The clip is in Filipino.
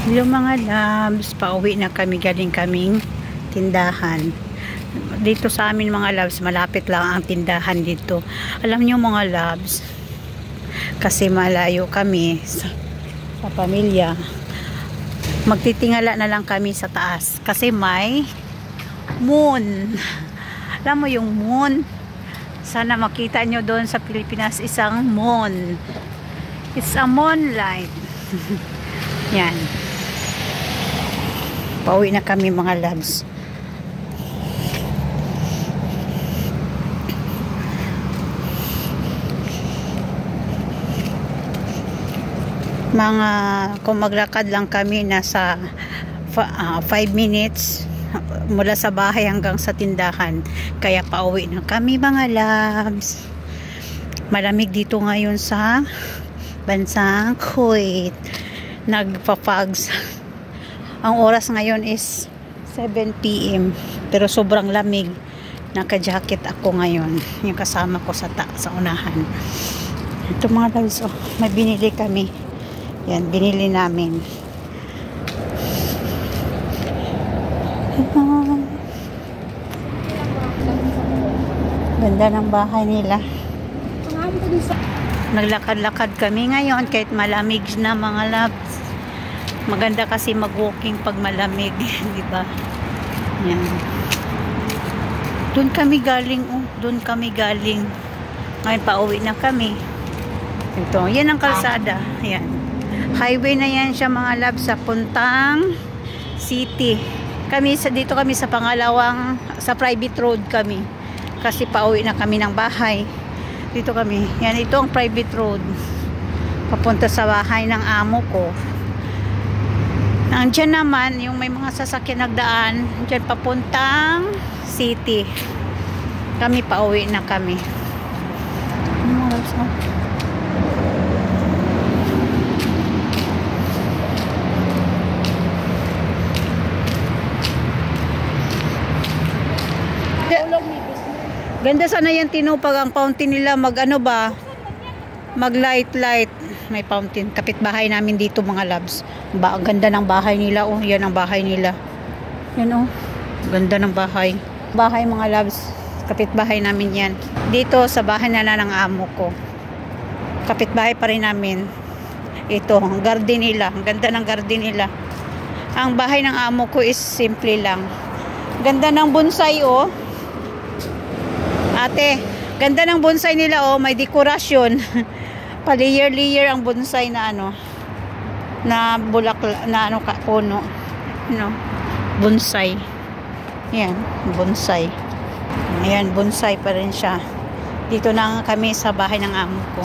Hello mga loves, pauwi na kami, galing kaming tindahan. Dito sa amin mga loves, malapit lang ang tindahan dito. Alam nyo mga loves, kasi malayo kami sa pamilya. Magtitingala na lang kami sa taas kasi may moon. Alam mo yung moon? Sana makita nyo doon sa Pilipinas isang moon. It's a moonlight. Yan. Pauwi na kami mga loves. Kung maglakad lang kami, nasa 5 minutes mula sa bahay hanggang sa tindahan. Kaya pauwi na kami mga loves. Malamig dito ngayon sa bansang Kuwait. Nagpa-fogs. Ang oras ngayon is 7 PM. Pero sobrang lamig. Naka-jacket ako ngayon. Yung kasama ko sa unahan. Ito mga loves, oh, may binili kami. Yan, binili namin. Ganda ng bahay nila. Naglakad-lakad kami ngayon kahit malamig na mga loves. Maganda kasi mag-walking pag malamig, di ba? Yan. Doon kami galing, oh. Doon kami galing. Ngayon pauwi na kami. Ito, yan ang kalsada. Yan. Highway na yan siya mga loves sa puntang city. Dito kami sa pangalawang, sa private road kami. Kasi pauwi na kami ng bahay. Dito kami. Yan, ito ang private road. Papunta sa bahay ng amo ko. Nandiyan naman, yung may mga sasakyan nagdaan, dyan papuntang city. Kami pauwi na kami. Ganda sana yan tinupag ang fountain nila, mag light. May fountain. Kapitbahay namin dito mga loves. Ganda ng bahay nila, oh. Yan ang bahay nila. Yan, oh. Ganda ng bahay. Bahay mga loves. Kapitbahay namin yan. Dito sa bahay na ng amo ko. Kapitbahay pa rin namin. Ito, ang garden nila. Ang ganda ng garden nila. Ang bahay ng amo ko is simple lang. Ganda ng bonsai, oh. Ate, ganda ng bonsai nila, oh. May dekorasyon. Pa-layer ang bonsai na na bulaklak na puno. Bonsai. Yan, bonsai. Ayan, bonsai pa rin siya. Dito na kami sa bahay ng amo ko.